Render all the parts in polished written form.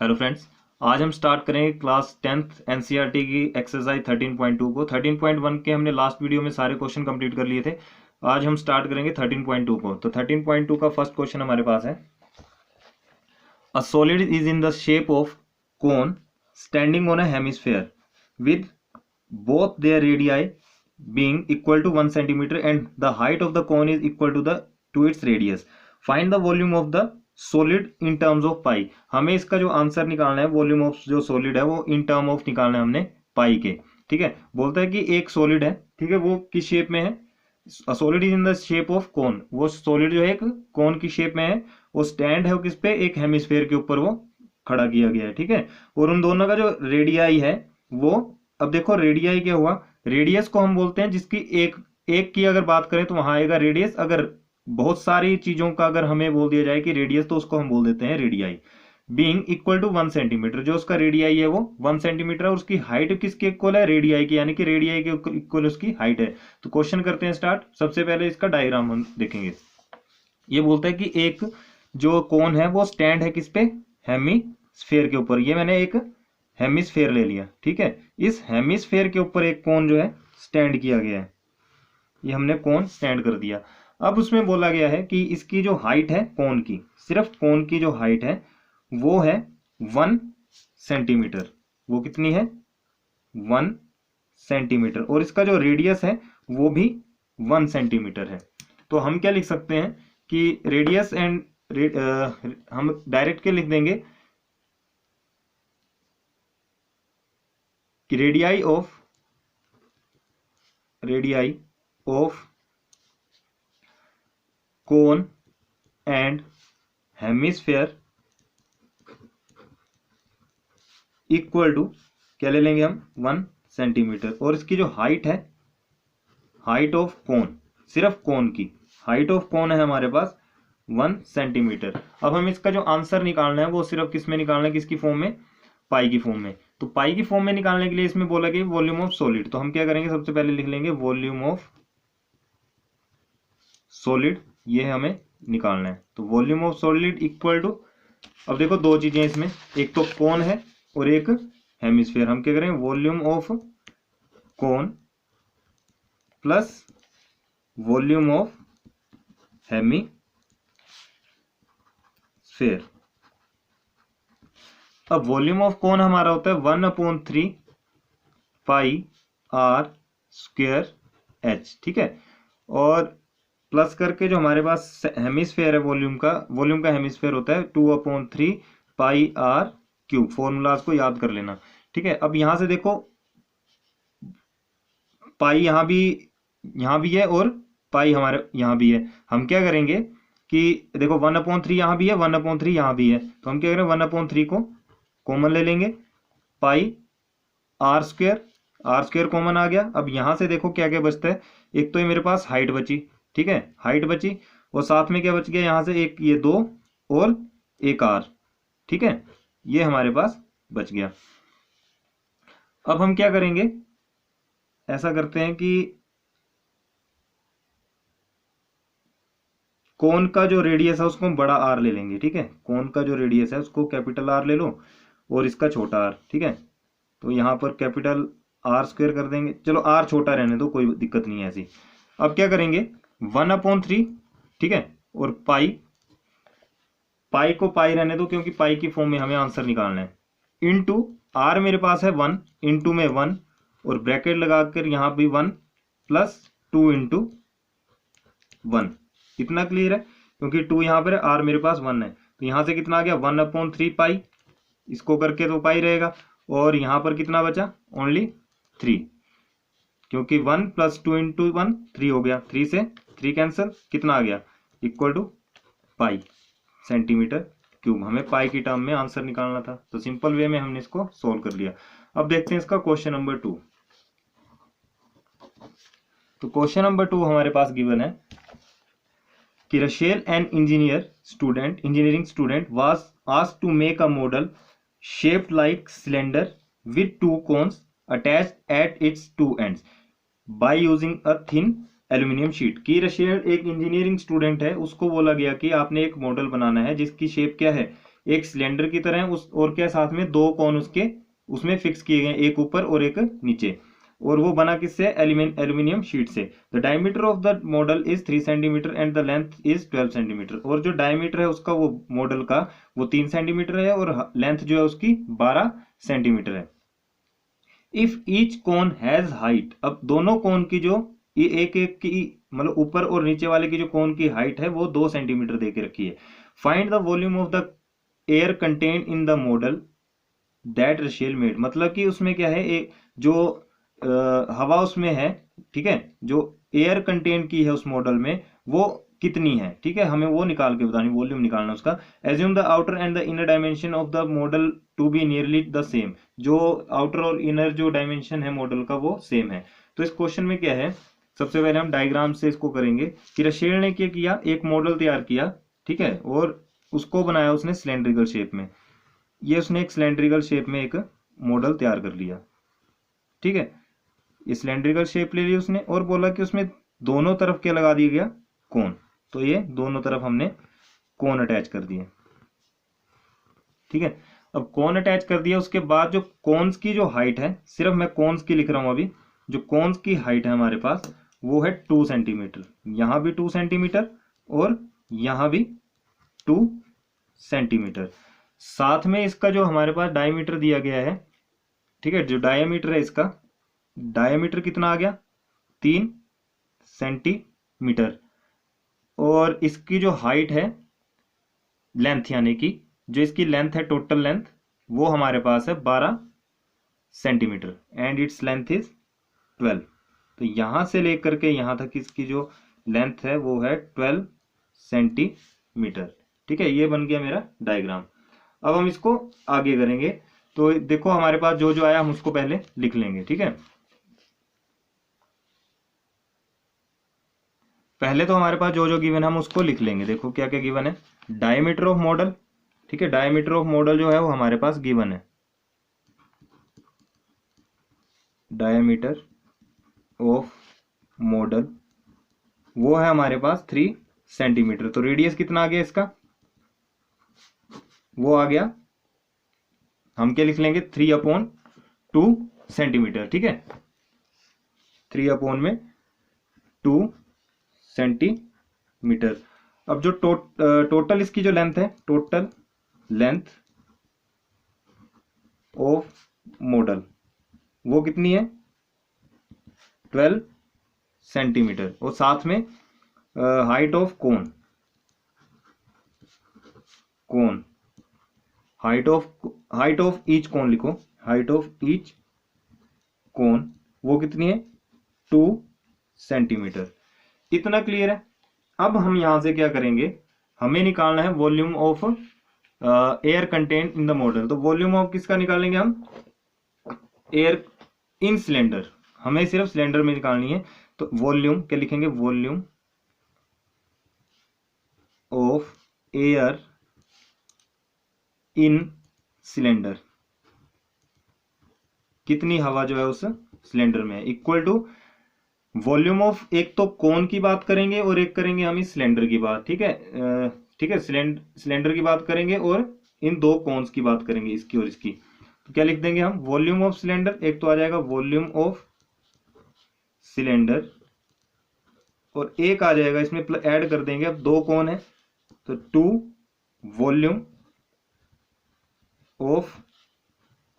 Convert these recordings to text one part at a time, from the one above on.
Hello friends, आज हम start करेंगे क्लास 10th एनसीईआरटी की एक्सरसाइज 13.2 को। 13.1 के हमने लास्ट वीडियो में सारे क्वेश्चन कंप्लीट कर लिए थे। आज हम स्टार्ट करेंगे 13.2 को। तो 13.2 का फर्स्ट क्वेश्चन हमारे पास है, a solid is in the shape of cone standing on a hemisphere with both their radii being equal to 1 centimeter and the height of the cone is equal to its radius. Find the volume of the solid in terms of pi. हमें इसका जो answer निकालना है, volume of जो solid है वो in term of निकालना है हमने पाई के। ठीक है, बोलता है कि एक सॉलिड है, ठीक है, वो किस शेप में है, solid is in the shape of cone. वो सॉलिड जो है एक कोन की शेप में है, वो स्टैंड है किस पे, एक हेमिस्फेयर के ऊपर वो खड़ा किया गया है। ठीक है, और उन दोनों का जो रेडियाई है वो, अब देखो रेडियाई क्या हुआ, रेडियस को हम बोलते हैं जिसकी एक एक की अगर बात करें तो वहां आएगा रेडियस। अगर बहुत सारी चीजों का अगर हमें बोल दिया जाए कि रेडियस, तो उसको हम बोल देते हैं radii. Being equal to 1 centimetre, जो उसका रेडियाई है वो 1 सेंटीमीटर है, और उसकी हाइट किसके इक्वल है, रेडियाई की, यानी कि रेडियाई के इक्वल उसकी हाइट है। तो क्वेश्चन करते हैं स्टार्ट। सबसे पहले इसका डायग्राम हम देखेंगे। ये बोलता है कि एक जो कोन है वो स्टैंड है किस पे, हेमिस्फेयर के ऊपर। ये मैंने एक हेमिस्फेयर ले लिया, ठीक है। इस हेमिस्फेयर के ऊपर एक कोन जो है स्टैंड किया गया है, ये हमने कोन स्टैंड कर दिया। अब उसमें बोला गया है कि इसकी जो हाइट है कोन की, सिर्फ कोन की जो हाइट है वो है 1 सेंटीमीटर। वो कितनी है, 1 सेंटीमीटर, और इसका जो रेडियस है वो भी 1 सेंटीमीटर है। तो हम क्या लिख सकते हैं कि रेडियस एंड हम डायरेक्ट के लिख देंगे कि radii of cone and hemisphere equal to, क्या ले लेंगे हम, 1 सेंटीमीटर। और इसकी जो हाइट है, हाइट ऑफ कोन, सिर्फ कोन की हाइट ऑफ कोन है हमारे पास 1 सेंटीमीटर। अब हम इसका जो आंसर निकालना है वो सिर्फ किस में निकालना है, किसकी फॉर्म में, पाई की फॉर्म में। तो पाई की फॉर्म में निकालने के लिए इसमें बोला कि वॉल्यूम ऑफ सॉलिड, तो हम क्या करेंगे, सबसे पहले लिख लेंगे वॉल्यूम ऑफ सॉलिड, ये हमें निकालना है। तो volume of solid equal to, अब देखो दो चीजें इसमें, एक तो कोन है और एक हेमिस्फेयर। हम क्या करेंगे, volume of cone plus volume of hemisphere. अब वॉल्यूम ऑफ कोन हमारा होता है 1/3 पाई आर स्क्वायर एच, ठीक है। और प्लस करके जो हमारे पास हेमिस्फेयर है वॉल्यूम का हेमिस्फेयर होता है 2/3 पाई आर क्यूब। फॉर्मूलाज को याद कर लेना, ठीक है। अब यहां से देखो पाई यहाँ भी है और पाई हमारे यहाँ भी है। हम क्या करेंगे कि देखो 1/3 यहाँ भी है, 1/3 यहाँ भी है, तो हम क्या करें, 1/3 को कॉमन ले लेंगे, पाई आर स्क्वायर कॉमन आ गया। अब यहां से देखो क्या क्या बचता है, एक तो ये मेरे पास हाइट बची, ठीक है, हाइट बची, और साथ में क्या बच गया यहाँ से, एक ये 2 और एक आर, ठीक है, ये हमारे पास बच गया। अब हम क्या करेंगे, ऐसा करते हैं कि कोन का जो रेडियस है उसको हम बड़ा आर ले लेंगे, ठीक है। कोन का जो रेडियस है उसको कैपिटल आर ले लो और इसका छोटा आर, ठीक है। तो यहाँ पर कैपिटल आर स्क्वायर कर देंगे, चलो आर छोटा रहने दो, कोई दिक्कत नहीं है ऐसी। अब क्या करेंगे, 1/3, ठीक है, और पाई को पाई रहने दो क्योंकि पाई की फॉर्म में हमें आंसर निकालना है, इनटू आर मेरे पास है 1, इंटू में 1, और ब्रैकेट लगाकर यहाँ भी 1 प्लस 2 इंटू 1। कितना क्लियर है, क्योंकि 2 यहाँ पर है, आर मेरे पास 1 है, तो यहाँ से कितना आ गया, 1/3 पाई, इसको करके तो पाई रहेगा, और यहाँ पर कितना बचा, ओनली 3, क्योंकि 1 प्लस 2 इंटू 1 3 हो गया, 3 से 3 कैंसिल, कितना आ गया, equal to pi centimetre cube. हमें पाई की टर्म में आंसर निकालना था, तो सिंपल वे में हमने इसको सोल्व कर लिया। अब देखते हैं इसका क्वेश्चन नंबर 2। तो क्वेश्चन नंबर 2 हमारे पास गिवन है कि Rachel, an engineering student was asked to make a model shaped like cylinder with 2 cones attached at its 2 ends by using a thin aluminium sheet. की रशेल एक engineering student है, उसको बोला गया कि आपने एक मॉडल बनाना है जिसकी शेप क्या है, एक सिलेंडर की तरह है उस, और क्या साथ में दो कोन उसके उसमें फिक्स किए गए, एक ऊपर और एक नीचे, और वो बना किससे, एल्यूमिनियम शीट से। The diameter of the model is 3 centimetre and the length is 12 centimetre. और जो डायमीटर है उसका वो मॉडल का वो 3 सेंटीमीटर है और लेंथ जो है उसकी 12 सेंटीमीटर है। If each cone has height, अब दोनों कोन की जो ये एक एक की मतलब ऊपर और नीचे वाले की जो कोन की हाइट है वो 2 सेंटीमीटर दे के रखी है। Find the volume of the air contain in the model that रशियल मेड, मतलब कि उसमें क्या है, एक जो हवा उसमें है, ठीक है, जो एयर कंटेन की है उस मॉडल में वो कितनी है, ठीक है, हमें वो निकाल के बतानी, वॉल्यूम निकालना उसका। Assume the outer and the inner dimension of the model to be nearly the same, जो आउटर और इनर जो डायमेंशन है मॉडल का वो सेम है। तो इस क्वेश्चन में क्या है, सबसे पहले हम डायग्राम से इसको करेंगे कि रशेल ने क्या किया, एक मॉडल तैयार किया, ठीक है, और उसको बनाया उसने सिलेंड्रिकल शेप में। ये उसने एक सिलेंड्रिकल शेप में एक मॉडल तैयार कर लिया, ठीक है, ये सिलेंड्रिकल शेप ले ली उसने, और बोला कि उसमें दोनों तरफ क्या लगा दिया गया, कोन। तो ये दोनों तरफ हमने कोन अटैच कर दिए, ठीक है। अब कोन अटैच कर दिया, उसके बाद जो कोन्स की जो हाइट है, सिर्फ मैं कोन्स की लिख रहा हूं अभी, जो कोन्स की हाइट है हमारे पास वो है 2 सेंटीमीटर, यहां भी 2 सेंटीमीटर और यहां भी 2 सेंटीमीटर। साथ में इसका जो हमारे पास डायमीटर दिया गया है, ठीक है, जो डायमीटर है इसका, डायमीटर कितना आ गया, 3 सेंटीमीटर, और इसकी जो हाइट है, लेंथ यानी कि जो इसकी लेंथ है, टोटल लेंथ वो हमारे पास है 12 centimetre and its length is 12। तो यहां से लेकर के यहां तक इसकी जो लेंथ है वो है 12 सेंटीमीटर, ठीक है। ये बन गया मेरा डायग्राम। अब हम इसको आगे करेंगे, तो देखो हमारे पास जो जो आया हम उसको पहले लिख लेंगे, ठीक है। पहले तो हमारे पास जो जो गिवन है हम उसको लिख लेंगे। देखो क्या क्या गिवन है, डायमीटर ऑफ मॉडल, ठीक है, डायमीटर ऑफ मॉडल जो है वो हमारे पास गिवन है, डायमीटर ऑफ मॉडल वो है हमारे पास 3 सेंटीमीटर। तो रेडियस कितना आ गया इसका, वो आ गया, हम क्या लिख लेंगे, 3/2 सेंटीमीटर, ठीक है, 3/2 सेंटीमीटर। अब जो टोटल इसकी जो लेंथ है, टोटल लेंथ ऑफ मॉडल वो कितनी है, 12 सेंटीमीटर, और साथ में height of cone, cone height of each cone लिखो, हाइट ऑफ ईच कोन वो कितनी है, 2 सेंटीमीटर। इतना क्लियर है। अब हम यहां से क्या करेंगे, हमें निकालना है volume of air content in the model. तो वॉल्यूम ऑफ किसका निकालेंगे हम, एयर इन सिलेंडर, हमें सिर्फ सिलेंडर में निकालनी है। तो वॉल्यूम क्या लिखेंगे, volume of air in cylinder, कितनी हवा जो है उस सिलेंडर में, इक्वल टू वॉल्यूम ऑफ, एक तो कोन की बात करेंगे और एक करेंगे हम इस सिलेंडर की बात, ठीक है, ठीक है, सिलेंडर की बात करेंगे और इन दो कोन्स की बात करेंगे, इसकी और इसकी। तो क्या लिख देंगे हम, वॉल्यूम ऑफ सिलेंडर, एक तो आ जाएगा वॉल्यूम ऑफ सिलेंडर, और एक आ जाएगा इसमें ऐड कर देंगे, अब दो कोन है तो 2 वॉल्यूम ऑफ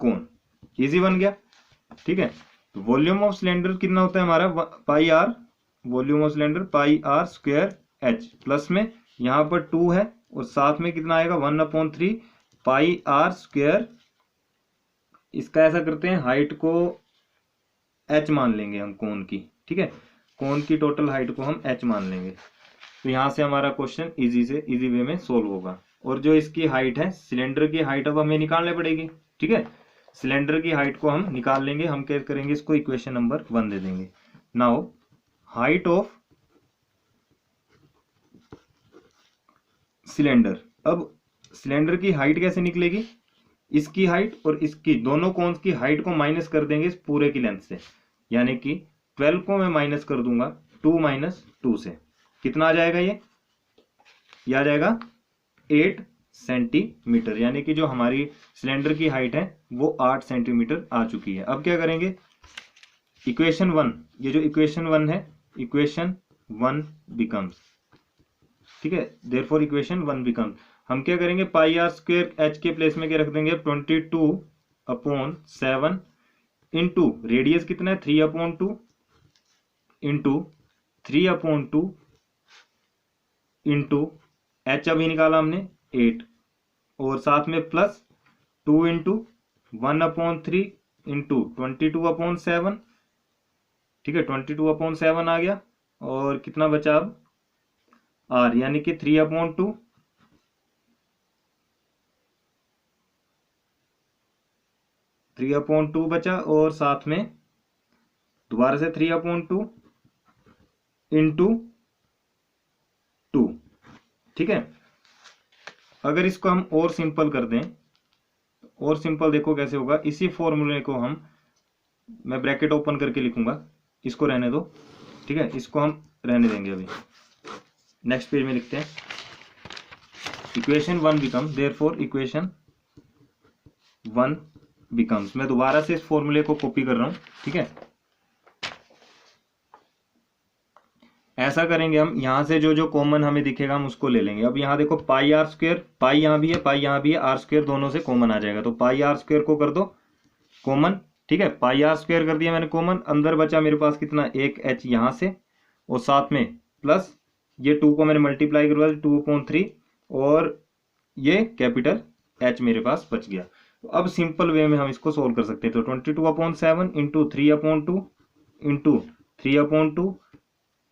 कोन, इजी बन गया, ठीक है। तो वॉल्यूम ऑफ सिलेंडर कितना होता है हमारा, pi r, volume of cylinder pi r square h, plus में यहां पर 2 है और साथ में कितना आएगा 1/3 पाई आर स्क्वायर। इसका ऐसा करते हैं, हाइट को एच मान लेंगे हम कोन की, ठीक है, कोन की टोटल हाइट को हम एच मान लेंगे। तो यहां से हमारा क्वेश्चन इजी वे में सोल्व होगा। और जो इसकी हाइट है, सिलेंडर की हाइट अब हमें निकालनी पड़ेगी, ठीक है, सिलेंडर की हाइट को हम निकाल लेंगे। हम क्या करेंगे, इसको इक्वेशन नंबर 1 दे देंगे। नाउ हाइट ऑफ सिलेंडर, अब सिलेंडर की हाइट कैसे निकलेगी, इसकी हाइट और इसकी दोनों कोन्स की हाइट को माइनस कर देंगे इस पूरे की लेंथ से, यानी कि 12 को मैं माइनस कर दूंगा 2 - 2 से, कितना आ जाएगा, ये आ जाएगा 8 सेंटीमीटर, यानी कि जो हमारी सिलेंडर की हाइट है वो 8 सेंटीमीटर आ चुकी है। अब क्या करेंगे, इक्वेशन 1, ये जो इक्वेशन 1 है, इक्वेशन 1 बिकम्स, ठीक है, देयरफॉर इक्वेशन 1 बिकम्स, हम क्या करेंगे, पाई आर स्क्वायर एच के प्लेस में क्या रख देंगे, 22/7 इंटू रेडियस कितना है 3/2 इंटू 3/2 इंटू एच अभी निकाला हमने 8, और साथ में प्लस 2 इंटू 1/3 इंटू 22/7, ठीक है, 22/7 आ गया, और कितना बचा अब आर, यानी कि 3/2 बचा, और साथ में दोबारा से 3/2 इंटू 2, ठीक है। अगर इसको हम और सिंपल कर दें, और सिंपल देखो कैसे होगा, इसी फॉर्मूले को मैं ब्रैकेट ओपन करके लिखूंगा, इसको रहने दो, ठीक है, इसको हम रहने देंगे, अभी नेक्स्ट पेज में लिखते हैं, equation 1 becomes, therefore equation 1 becomes, मैं दोबारा से इस फॉर्मूले को कॉपी कर रहा हूं, ठीक है। ऐसा करेंगे हम, यहां से जो जो कॉमन हमें दिखेगा हम उसको ले लेंगे। अब यहाँ देखो पाई आर स्क्वायर, पाई यहाँ भी है, पाई यहाँ भी है, आर स्क्वायर दोनों से कॉमन आ जाएगा, तो पाई आर स्क्वायर को कर दो कॉमन, ठीक है, पाई आर स्क्वायर कर दिया मैंने कॉमन, अंदर बचा मेरे पास कितना, एक एच यहाँ से, और साथ में प्लस ये 2 को मैंने मल्टीप्लाई करवा दिया 2/3, और ये कैपिटल एच मेरे पास बच गया। तो अब सिंपल वे में हम इसको सोल्व कर सकते हैं, तो 22/7 इंटू 3/2 इंटू 3/2,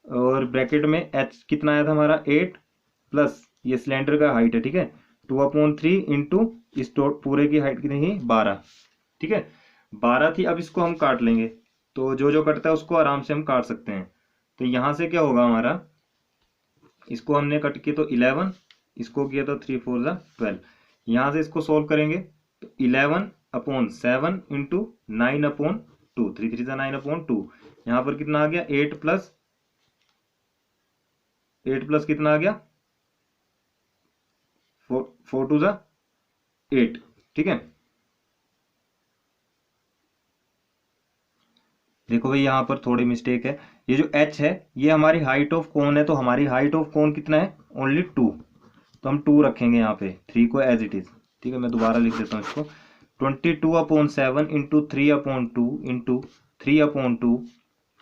और ब्रैकेट में एच कितना आया था हमारा 8, प्लस ये सिलेंडर का हाइट है, ठीक है, 2/3 इंटू इस पूरे की हाइट कितनी थी 12, ठीक है, 12 थी। अब इसको हम काट लेंगे, तो जो जो कटता है उसको आराम से हम काट सकते हैं। तो यहां से क्या होगा हमारा, इसको हमने कट किया तो 11, इसको किया तो 3 4 12, यहां से इसको सोल्व करेंगे तो 11/7 इंटू 9/2, 3 3 9/2, यहाँ पर कितना आ गया 8 प्लस कितना आ गया 4 2 8, ठीक है। देखो भाई यहाँ पर थोड़ी मिस्टेक है, ये जो h है ये हमारी हाइट ऑफ कोन है, तो हमारी हाइट ऑफ कोन कितना है ओनली 2, तो हम 2 रखेंगे यहाँ पे, 3 को एज इट इज, ठीक है, मैं दोबारा लिख देता हूँ इसको, 22/7 into 3/2 into 3/2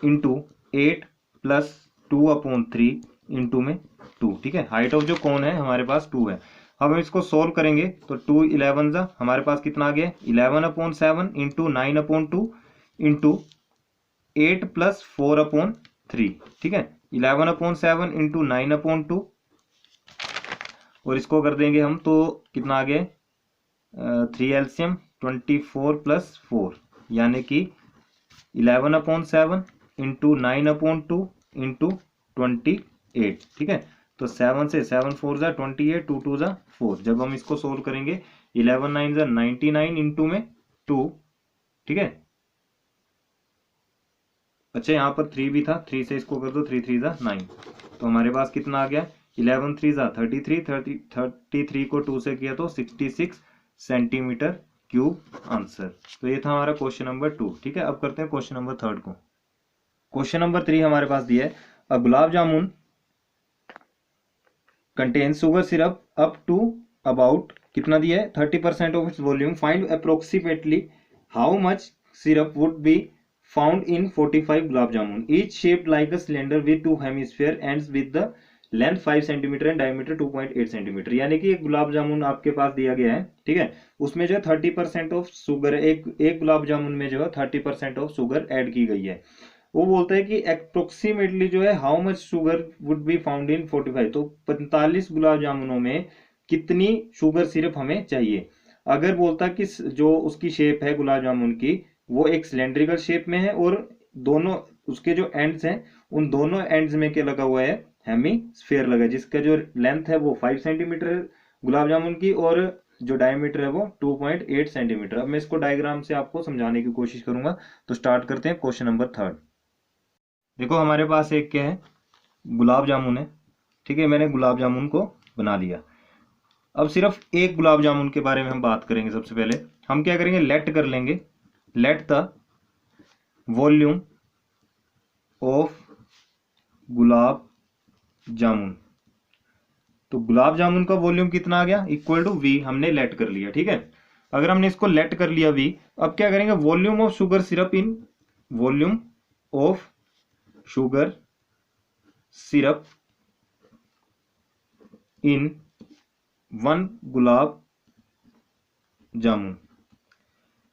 into 8 plus 2/3 into में 2, ठीक है, हाइट ऑफ जो कोन है हमारे पास 2 है। अब हम इसको सोल्व करेंगे तो 2 11 हमारे पास कितना आ गया 11/7 इंटू 9/2 इंटू 8 प्लस 4/3, ठीक है, 11/7 इंटू 9/2, और इसको कर देंगे हम तो कितना आ गया 3 एलसीएम 24 प्लस 4, यानी कि 11/7 इंटू 9/2 इंटू 28, ठीक है, तो 7 से 7 4 28, 2 2 4, जब हम इसको सोल्व करेंगे 11 9 99 इंटू में 2, ठीक है, अच्छा यहाँ पर 3 भी था, 3 से इसको कर दो 3 3 9, तो हमारे पास कितना आ गया 11 3 33 को 2 से किया तो 66 सेंटीमीटर क्यूब आंसर। तो ये था हमारा क्वेश्चन नंबर 2, ठीक है। अब करते हैं क्वेश्चन नंबर 3 को। क्वेश्चन नंबर 3 हमारे पास दिया है, a gulab jamun contain sugar syrup up to about, कितना दिया है 30% of its volume, find approximately how much syrup would be found in 45 gulab jamun, each shaped like a cylinder with 2 hemisphere ends with the length 5 cm and diameter 2.8 cm। यानी कि एक गुलाब जामुन आपके पास दिया गया है, ठीक है, उसमें जो है 30% ऑफ शुगर, एक गुलाब जामुन में जो है 30% ऑफ शुगर ऐड की गई है। वो बोलता है कि अप्रोक्सीमेटली जो है how much sugar would be found in 45, तो 45 गुलाब जामुनों में कितनी शुगर सिरप हमें चाहिए। अगर बोलता कि जो उसकी शेप है गुलाब जामुन की वो एक सिलेंड्रिकल शेप में है, और दोनों उसके जो एंड्स हैं उन दोनों एंड्स में क्या लगा हुआ है हेमी स्फीयर लगा है, जिसका जो लेंथ है वो 5 सेंटीमीटर है गुलाब जामुन की, और जो डायमीटर है वो 2.8 सेंटीमीटर। अब मैं इसको डायग्राम से आपको समझाने की कोशिश करूंगा। तो स्टार्ट करते हैं क्वेश्चन नंबर 3। देखो हमारे पास एक क्या है गुलाब जामुन है, ठीक है, मैंने गुलाब जामुन को बना लिया। अब सिर्फ एक गुलाब जामुन के बारे में हम बात करेंगे। सबसे पहले हम क्या करेंगे, लेट कर लेंगे, let the volume of gulab jamun. तो गुलाब जामुन का वॉल्यूम कितना आ गया, इक्वल टू वी, हमने लेट कर लिया। ठीक है, अगर हमने इसको लेट कर लिया वी, अब क्या करेंगे, volume of sugar syrup in, volume of sugar syrup इन 1 गुलाब जामुन,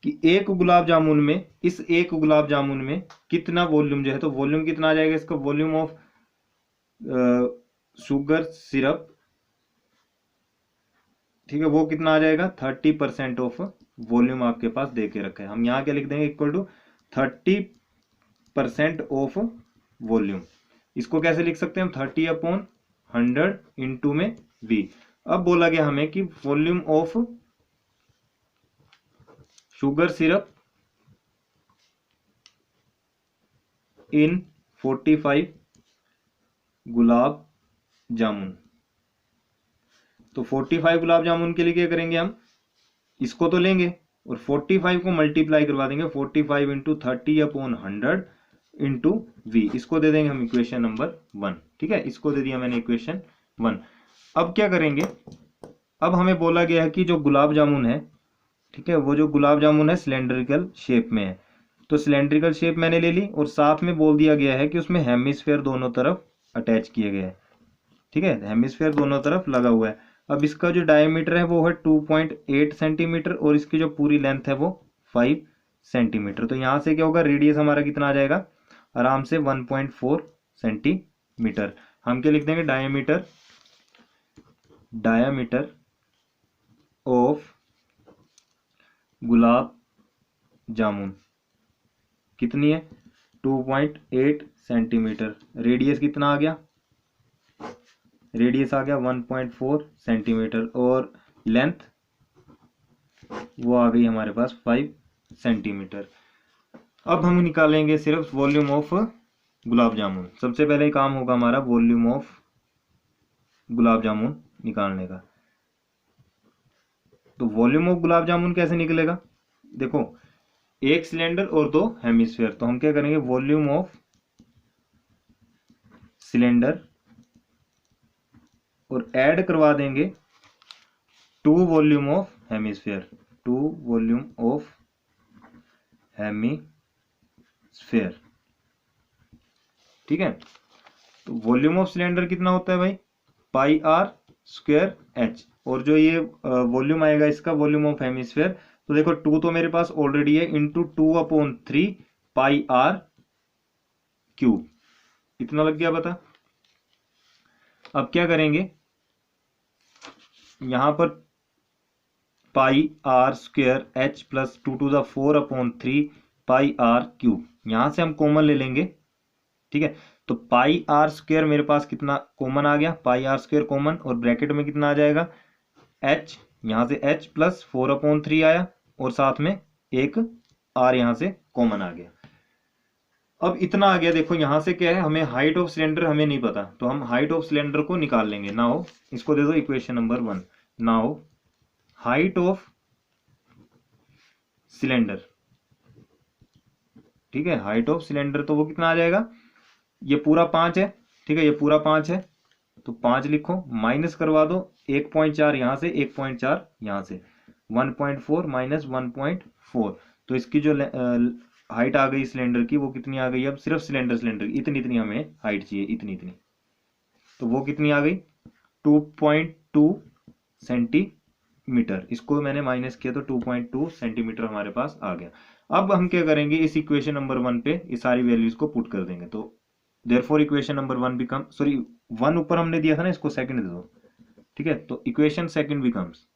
कि एक गुलाब जामुन में, इस एक गुलाब जामुन में कितना वॉल्यूम जो है, तो वॉल्यूम कितना आ जाएगा इसका, वॉल्यूम ऑफ शुगर सिरप, ठीक है, वो कितना आ जाएगा, 30% ऑफ वॉल्यूम आपके पास दे के रखा है। हम यहाँ क्या लिख देंगे, इक्वल टू 30% ऑफ वॉल्यूम। इसको कैसे लिख सकते हैं हम, 30/100 इंटू में वी। अब बोला गया हमें कि वॉल्यूम ऑफ शुगर सिरप इन 45 गुलाब जामुन। तो 45 गुलाब जामुन के लिए क्या करेंगे, हम इसको तो लेंगे और 45 को मल्टीप्लाई करवा देंगे, 45 इंटू 30/100 इंटू वी, इसको दे देंगे हम इक्वेशन नंबर 1। ठीक है, इसको दे दिया मैंने इक्वेशन 1। अब क्या करेंगे, अब हमें बोला गया है कि जो गुलाब जामुन है, ठीक है, वो जो गुलाब जामुन है सिलेंड्रिकल शेप में है। तो सिलेंड्रिकल शेप मैंने ले ली और साथ में बोल दिया गया है कि उसमें हेमिस्फेयर दोनों तरफ अटैच किए गए हैं। ठीक है, हेमिस्फेयर दोनों तरफ लगा हुआ है। अब इसका जो डायमीटर है वो है 2.8 सेंटीमीटर और इसकी जो पूरी लेंथ है वो 5 सेंटीमीटर। तो यहाँ से क्या होगा, रेडियस हमारा कितना आ जाएगा, आराम से 1.4 सेंटीमीटर। हम क्या लिख देंगे, diameter, diameter of gulab jamun कितनी है, 2.8 सेंटीमीटर। रेडियस कितना आ गया, रेडियस आ गया 1.4 सेंटीमीटर और लेंथ वो आ गई हमारे पास 5 सेंटीमीटर। अब हम निकालेंगे सिर्फ वॉल्यूम ऑफ गुलाब जामुन। सबसे पहले काम होगा हमारा वॉल्यूम ऑफ गुलाब जामुन निकालने का। तो वॉल्यूम ऑफ गुलाब जामुन कैसे निकलेगा, देखो एक सिलेंडर और 2 हेमिस्फेयर, तो हम क्या करेंगे, वॉल्यूम ऑफ सिलेंडर और ऐड करवा देंगे 2 volume of hemisphere, 2 volume of hemisphere. ठीक है, तो वॉल्यूम ऑफ सिलेंडर कितना होता है भाई, पाई आर स्क्वायर एच, और जो ये वॉल्यूम आएगा इसका, वॉल्यूम ऑफ हेमिस्फेयर, तो देखो 2 तो मेरे पास ऑलरेडी है, इंटू 2/3 पाई आर क्यूब, इतना लग गया पता। अब क्या करेंगे, यहां पर pi r square h plus 2⁴/3 pi r cube, यहां से हम कॉमन ले लेंगे। ठीक है, तो पाई आर स्क्वायर मेरे पास कितना कॉमन आ गया, पाई आर स्क्वायर कॉमन, और ब्रैकेट में कितना आ जाएगा, एच, यहां से एच प्लस 4/3 आया और साथ में एक आर यहां से कॉमन आ गया। अब इतना आ गया, देखो यहां से क्या है, हमें हाइट ऑफ सिलेंडर हमें नहीं पता, तो हम हाइट ऑफ सिलेंडर को निकाल लेंगे। नाउ इसको दे दो equation number 1। Now height of cylinder, ठीक है, हाइट ऑफ सिलेंडर तो वो कितना आ जाएगा, ये पूरा 5 है, ठीक है, ये पूरा 5 है, तो 5 लिखो, माइनस करवा दो 1.4 यहां से, 1.4 यहां से, 1.4 माइनस 1.4, तो इसकी जो हाइट आ गई सिलेंडर की वो कितनी आ गई, अब सिर्फ सिलेंडर की इतनी इतनी हमें हाइट चाहिए, इतनी इतनी, तो वो कितनी आ गई 2.2 सेंटीमीटर। इसको मैंने माइनस किया तो 2.2 सेंटीमीटर हमारे पास आ गया। अब हम क्या करेंगे, इस इक्वेशन नंबर 1 पे ये सारी वैल्यूज को पुट कर देंगे। तो therefore equation number 1 become, sorry 1 ऊपर हमने दिया था ना, इसको सेकंड दे दो। ठीक है, तो इक्वेशन सेकंड बिकम्स,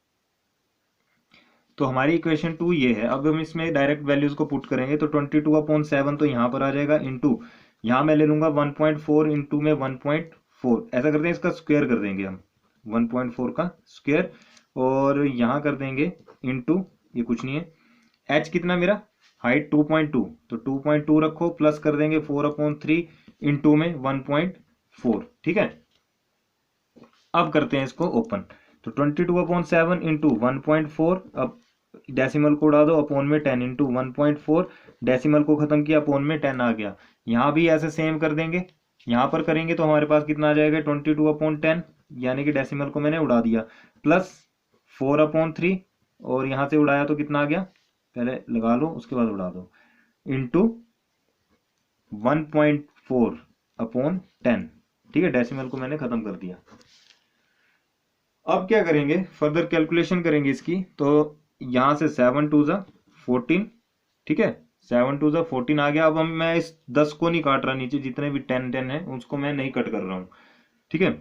तो हमारी इक्वेशन 2 ये है। अब हम इसमें डायरेक्ट वैल्यूज को पुट करेंगे, तो 22/7 तो यहाँ पर आ जाएगा, इंटू यहाँ मैं ले लूंगा 1.4 इंटू में 1.4, ऐसा करते हैं इसका स्क्वायर कर देंगे हम, 1.4 का स्क्वायर, और यहाँ कर देंगे इंटू, ये कुछ नहीं है, एच कितना मेरा, हाइट 2.2, तो 2.2 रखो, प्लस कर देंगे 4/3 इंटू में 1.4। ठीक है, अब करते हैं इसको ओपन, तो 22/7 इंटू 1.4, अब डेसिमल को उड़ा दो, अपोन में 10 इंटू 1.4, डेसिमल को खत्म किया, अपोन में 10 आ गया। यहाँ भी ऐसे सेम कर देंगे, यहाँ पर करेंगे तो हमारे पास कितना आ जाएगा 22/10, यानी कि डेसिमल को मैंने उड़ा दिया, प्लस 4/3, और यहाँ से उड़ाया तो कितना आ गया, पहले लगा लो उसके बाद उड़ा दो, इंटू 1.4/10। ठीक है, डेसिमल को मैंने खत्म कर दिया। अब क्या करेंगे, फर्दर कैलकुलेशन करेंगे इसकी। तो यहां से 7 2 14, ठीक है, 7 2 14 आ गया। अब मैं इस 10 को नहीं काट रहा, नीचे जितने भी 10 10 है उसको मैं नहीं कट कर रहा हूं, ठीक है।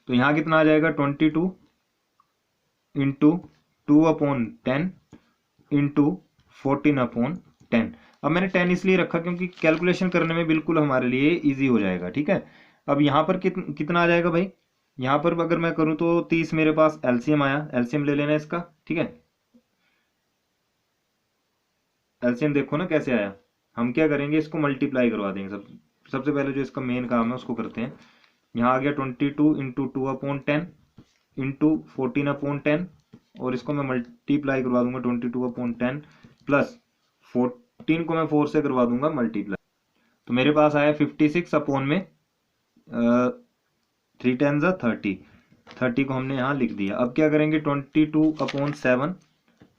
तो यहां कितना आ जाएगा 22 इंटू 2/10 इंटू 14/10। अब मैंने 10 इसलिए रखा क्योंकि कैलकुलेशन करने में बिल्कुल हमारे लिए इजी हो जाएगा, ठीक है। अब यहाँ पर कितना आ जाएगा भाई, यहाँ पर अगर मैं करूँ तो 30 मेरे पास एलसीएम आया, एलसीएम ले लेना इसका, ठीक है। एलसीएम देखो ना कैसे आया, हम क्या करेंगे इसको मल्टीप्लाई करवा देंगे। सबसे पहले जो इसका मेन काम है उसको करते हैं। यहाँ आ गया 22 इंटू 2/10 इंटू 14/10, और इसको मैं मल्टीप्लाई करवा दूंगा 22/10 प्लस 14 को मैं 4 से करवा दूंगा मल्टीप्लाई। तो मेरे पास आया 56 अपोन में 3 10 30, 30 को हमने यहाँ लिख दिया। अब क्या करेंगे 22/7,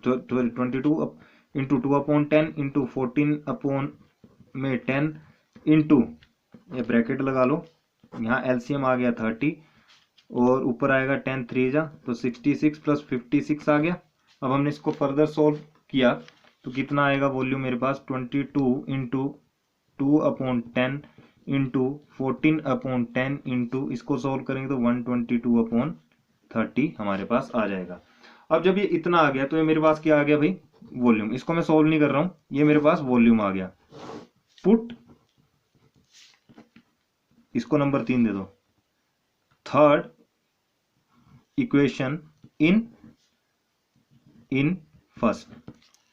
22 इंटू 2/10 इंटू 14/10 इंटू, ये ब्रैकेट लगा लो, यहाँ एलसीएम आ गया 30, और ऊपर आएगा 10 3 जा तो 66 प्लस 56 आ गया। अब हमने इसको फर्दर सोल्व किया तो कितना आएगा वॉल्यूम मेरे पास 22 इंटू 2/10 इंटू 14/10 इंटू, इसको सोल्व करेंगे तो 122/30 हमारे पास आ जाएगा। अब जब ये इतना आ गया तो ये मेरे पास क्या आ गया भाई, वॉल्यूम। इसको मैं सोल्व नहीं कर रहा हूं, ये मेरे पास वॉल्यूम आ गया। पुट, इसको नंबर 3 दे दो, थर्ड इक्वेशन इन फर्स्ट,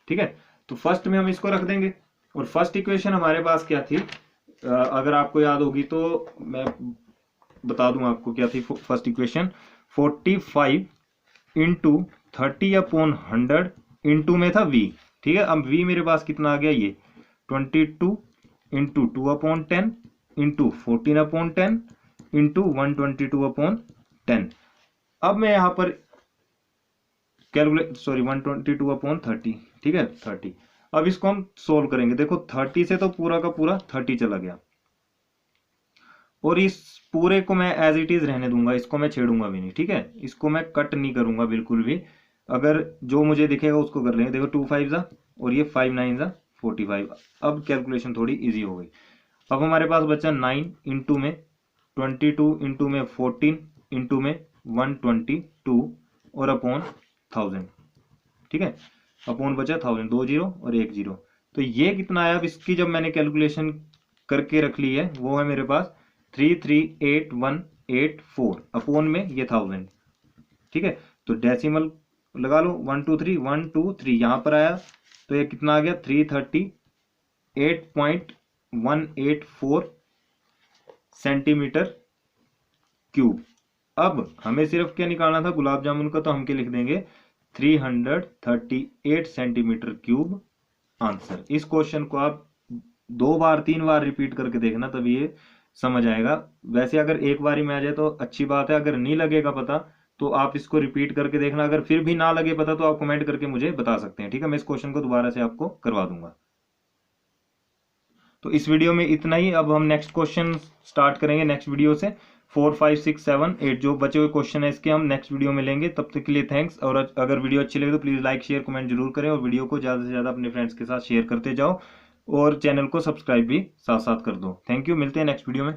ठीक है। तो फर्स्ट में हम इसको रख देंगे, और फर्स्ट इक्वेशन हमारे पास क्या थी, अगर आपको याद होगी तो मैं बता दूं आपको क्या थी फर्स्ट इक्वेशन। 45 इंटू 30/100 इंटू में था v, ठीक है। अब v मेरे पास कितना आ गया, ये 22 इंटू 2/10 इंटू 14/10 इंटू 122/10। अब मैं यहां पर कैलकुलेट, सॉरी 122/30, ठीक है 30। अब इसको हम सोल्व करेंगे। देखो 30 से तो पूरा का पूरा 30 चला गया, और इस पूरे को मैं एज इट इज रहने दूंगा, इसको मैं छेड़ूंगा भी नहीं, ठीक है। इसको मैं कट नहीं करूंगा बिल्कुल भी, अगर जो मुझे दिखेगा उसको कर लेंगे। देखो 2 5 और ये 5 9 45। अब कैलकुलेशन थोड़ी इजी हो गई। अब हमारे पास बचा 9 इंटू में 22 इंटू में 14 इंटू में 122 और अपॉन 1000, ठीक है। अपॉन बचा 1000, 2 0 और 1 0। तो ये कितना आया, अब इसकी जब मैंने कैलकुलेशन करके रख ली है वो है मेरे पास 338184 अपॉन में ये 1000, ठीक है। तो डेसिमल लगा लो 1 2 3 1 2 3, यहां पर आया तो ये कितना आ गया 338.184 सेंटीमीटर क्यूब। अब हमें सिर्फ क्या निकालना था, गुलाब जामुन का, तो हम क्या लिख देंगे 338 सेंटीमीटर क्यूब आंसर। इस क्वेश्चन को आप 2 बार 3 बार रिपीट करके देखना, तभी ये समझ आएगा। वैसे अगर एक बार ही में आ जाए तो अच्छी बात है, अगर नहीं लगेगा पता तो आप इसको रिपीट करके देखना। अगर फिर भी ना लगे पता तो आप कमेंट करके मुझे बता सकते हैं, ठीक है। मैं इस क्वेश्चन को दोबारा से आपको करवा दूंगा। तो इस वीडियो में इतना ही। अब हम नेक्स्ट क्वेश्चन स्टार्ट करेंगे नेक्स्ट वीडियो से। 4 5 6 7 8 जो बचे हुए क्वेश्चन है इसके हम नेक्स्ट वीडियो में लेंगे। तब तक के लिए थैंक्स। और अगर वीडियो अच्छी लगे तो प्लीज़ लाइक शेयर कमेंट जरूर करें, और वीडियो को ज़्यादा से ज़्यादा अपने फ्रेंड्स के साथ शेयर करते जाओ, और चैनल को सब्सक्राइब भी साथ साथ कर दो। थैंक यू, मिलते हैं नेक्स्ट वीडियो में।